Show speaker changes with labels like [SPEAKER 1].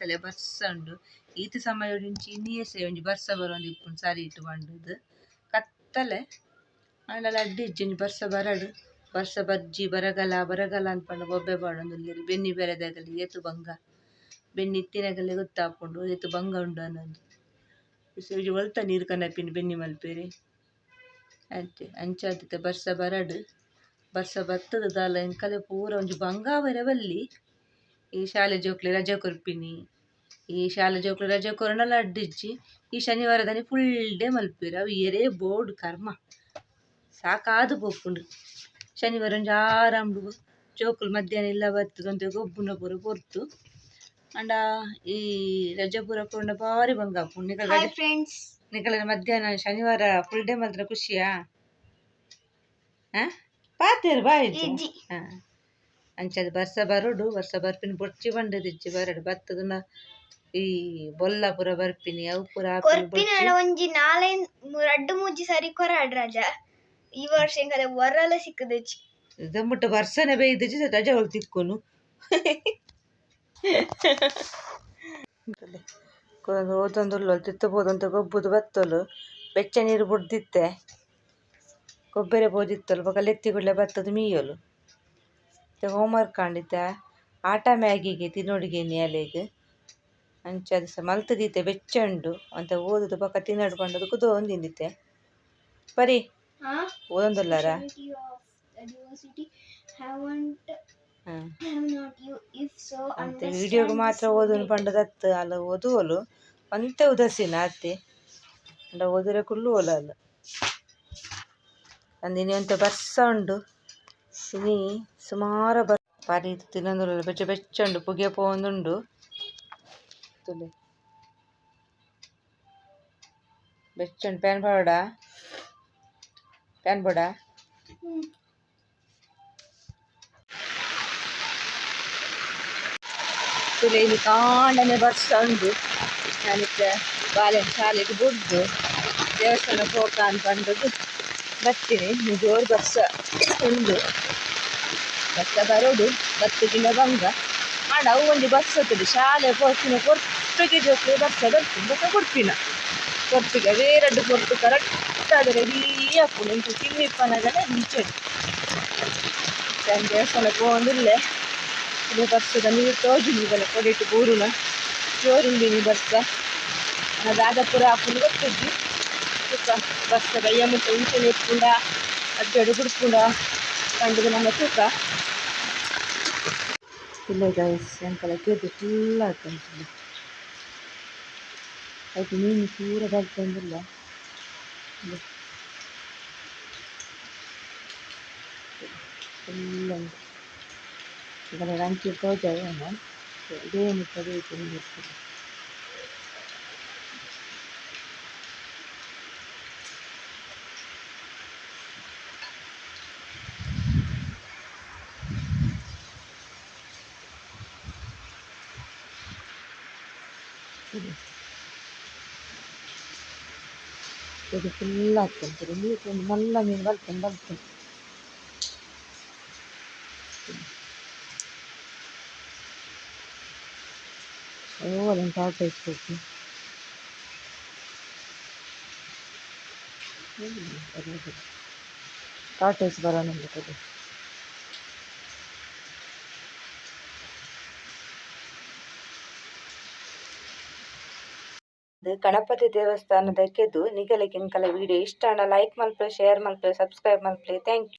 [SPEAKER 1] ಎಂಕಲೆ ಬರ್ಸ ಉಂಡು ಈತ ಸಮಯ ಇನ್ನಿಯೇ ಒಂಜಿ ಬರ್ಸ ಬರೋಂದು ಇಪ್ಪುಂಡು ಸಾರಿ ಇಟ್ಟು ಬಂಡುದು ಕತ್ತಲೆ ಅಂಡಲ ಅಡ್ಡಿ ಇಜ್ಜಿಂಜಿ ಬರ್ಸ ಬರಡು ಬರ್ಸ ಬರ್ಜಿ ಬರಗಲ ಬರಗಲ ಅನ್ಪಂಡು ಬೊಬ್ಬೆ ಪಾಡೊಂದುಲ್ಲೆರ್ ಬೆನ್ನಿ ಬೆರೆದಾಗಲಿ ಏತು ಬಂಗ ಬೆನ್ನಿ ಇತ್ತಿನಗಲೆ ಗೊತ್ತಾಪುಂಡು ಏತು ಬಂಗ ಉಂಡು ಅನ್ನೊಂದು ಇಸೋಜಿ ಒಲ್ತ ನೀರು ಕನಪಿನ ಬೆನ್ನಿ ಮಲ್ಪೆರೆ ಅಂತೆ ಅಂಚಾದಿತ್ತೆ ಬರ್ಸ ಬರಡು ಬರ್ಸ ಬತ್ತದ ದಾಲ ಎಂಕಲೆ ಪೂರ ಒಂಜಿ ಬಂಗಾವರೆ ಬಲ್ಲಿ ಈ ಶಾಲೆ ಜೋಕ್ಲೆ ರಜೆ ಕೊರ್ಪಿನಿ ಈ ಶಾಲೆ ಜೋಕ್ಲೆ ರಜೆ ಕೊರನಲ ಅಡ್ಡಿಜ್ಜಿ ಈ ಶನಿವಾರದನಿ ಫುಲ್ ಡೇ ಮಲ್ಪೆರ್ ಅವು ಎರೆ ಬೋರ್ಡ್ ಕರ್ಮ ಸಾಕಾದು ಪೋಪುಂಡು ಶನಿವಾರ ಒಂಜಿ ಆರಾಮ್ಡು ಜೋಕುಲು ಮಧ್ಯಾಹ್ನ ಇಲ್ಲ ಬರ್ತದ ಅಂತ ಗೊಬ್ಬುನ ಪೂರ ಪೊರ್ತು ಅಂಡ ಈ ರಜೆ ಪೂರ ಪೋಂಡ ಬಾರಿ ಬಂಗಾಪುಂಡು ನಿಕಲ ಮಧ್ಯಾಹ್ನ ಶನಿವಾರ ಫುಲ್ ಡೇ ಮಲ್ತ್ರ ಖುಷಿಯಾ ಪಾತೇರು ಬಾಯಿಜ್ಜಿ ಅಂಚದ ಬರ್ಸ ಬರೋಡು ಬರ್ಸ ಬರ್ಪಿನಿ ಬೊಡ್ಚಿ ಬಂಡದ ಇಜ್ಜಿ ಬರಡು ಬತ್ತದ ಈ ಬೊಲ್ಲ ಪೂರ ಬರ್ಪಿನಿ ಅವು ಪೂರ
[SPEAKER 2] ಒಂಜಿ ನಾಳೆ ರಡ್ಡು ಮೂಜಿ ಸರಿ ಕೊರಾಡ್ ರಜ ಈ ವರ್ಷ ಎಂಕಲೆ ವರಲ ಸಿಕ್ಕದಚ್ಚಿ
[SPEAKER 1] ದಮ್ಮುಟ್ಟ ಬರ್ಸನೆ ಬೇಯ್ದಚ್ಚಿ ರಜೆ ಹೊಲ್ ತಿಕ್ಕೊನು ಓದೊಂದುಲ್ಲ ತಿತ್ತಬೋದಂತ ಗೊಬ್ಬುದು ಬತ್ತಲು ಬೆಚ್ಚ ನೀರು ಬುಡ್ದಿತ್ತೆ ಕೊಬ್ಬರಿ ಬೋದಿತ್ತಲು ಬೊಕ ಲೆತ್ತಿ ಗುಡ್ಲೆ ಬತ್ತದು ಮೀಯಲು ಹೋಮ್ವರ್ಕ್ ಕಾಂಡಿತ್ತೆ ಆಟ ಮ್ಯಾಗಿಗೆ ತಿನ್ನೋಡಿಗೆ ಅಲೆಗ್ ಅಂಚದ ಸಹ ಮಲ್ತದೀತೆ ಬೆಚ್ಚ ಉಂಡು ಅಂತ ಓದುದು ಬೊಕ ತಿನ್ನಡು ಪಂಡದು ಕುದೋ ಒಂದಿಂದಿತ್ತೆ ಬರೀ ಓದೊಂದುಲ್ಲಾರ ಅಂತೆ ವಿಡಿಯೋಗೆ ಮಾತ್ರ ಓದೋನು ಪಂಡದತ್ತು ಅಲ್ಲ ಓದುವಲು ಅಂತೆ ಉದಸಿನ ಅತ್ತೆ ಅಂಡ ಓದಿರೆ ಕುಲ್ಲು ಓಲಲ್ಲ ಅಂದಿನಿ ಅಂತ ಬರ್ಸ ಉಂಡು ಇನಿ ಸುಮಾರ ಪಾರಿ ತಿನ್ನೊಂದುಲ್ಲ ಬೆಚ್ಚ ಬೆಚ್ಚ ಉಂಡು ಪುಗೆ ಪೋಂದುಂಡು ತುಲೆ ಬೆಚ್ಚ ಉಂಡು ಪ್ಯಾನ್ ಬೋಡ ತುಲೆ ಇಲ್ಲಿ ಕಾಂಡನೆ ಬರ್ಸ ಉಂಡು ನಾನಿತ್ತೆ ಬಾಲ್ಯನ ಶಾಲೆಗೆ ಬುಡ್ದು ದೇವಸ್ಥಾನ ಹೋಗ ಅನ್ಪಂಡದು ಬರ್ತೀನಿ ಜೋರು ಬರ್ಸ ಉಂಡು ಬರ್ಸ ಬರೋಡು ಬತ್ತಗಿನ ಬಂಗ ಆಂಡ ಅವು ಒಂಜಿ ಬರ್ಸ ತುಳಿ ಶಾಲೆ ಪೋರ್ಪಿನ ಕೊರ್ಪಿಗೆ ಜೋಕ್ಲೆ ಬರ್ಸ ಬರ್ತೀನಿ ಬೊಕ ಕೊರ್ಪಿಗೆ ಅವೇ ರಡ್ಡು ಕೊರ್ಪು ಕರೆಕ್ಟ್ ಆದ ರೆಡೀ ಹಾಕೊಂಡು ಎಂಟು ತಿನ್ನಿಪ್ಪನಗಲ ಹಿಂಚೆ ದೇವಸ್ಥಾನ ಪೋಂದಿಲ್ಲೆ ಇದು ಬರ್ಸದ ನೀರು ತೋಜುಂಡಿಗಲ ಕೊಡಿಟ್ಟು ಬೂರುನ ಜೋರುಂಡಿನಿ ಬರ್ಸ ದಾದಪುರ ಹಾಕೊಂಡು ಗೊತ್ತಿದ್ದಿ ಬರ್ಸ ಬಯ್ಯ ಮುಟ್ಟ ಇಂಚನೆ ಎತ್ಕೊಂಡ ಅಡ್ಡಾಡು ಕುಡ್ಕೊಂಡ ಕಂಡದು ನಮ್ಮ ತೂಕ ಇಲ್ಲ ಗೈಸ್ ಎಂಕಲ ಕೇದು ಫುಲ್ ಹಾಕಂತಿಲ್ಲ ಆಯ್ತು ಮೀನು ಪೂರ ಬರ್ತಂದಿಲ್ಲ ಫುಲ್ ಉಂಟು ಈಗ ರಂಚಿ ತೋಜವೇನು ಇದೇ ಮುಟ್ಟದೆ ತಿಂದಿರ್ತದೆ ಇದು ಫುಲ್ ಹಾಕ್ಕೊಂತೀರಿ ನೀರು ನಲ್ಲ ಮೀನು ಬರ್ತೇನೆ ಅದೊಂದು ಆಟ ಇಟ್ಬೇಕು ಟಾಟೇಸ್ ಬರೋಣಂತದೆ ಗಣಪತಿ ದೇವಸ್ಥಾನದ ಕೆದು ನಿಗಲಿಗೆ ಎಂಕಲ ವಿಡಿಯೋ ಇಷ್ಟ ಲೈಕ್ ಮಲ್ಪೆ ಶೇರ್ ಮಲ್ಪೆ ಸಬ್ಸ್ಕ್ರೈಬ್ ಮಲ್ಪೆ ಥ್ಯಾಂಕ್ ಯು.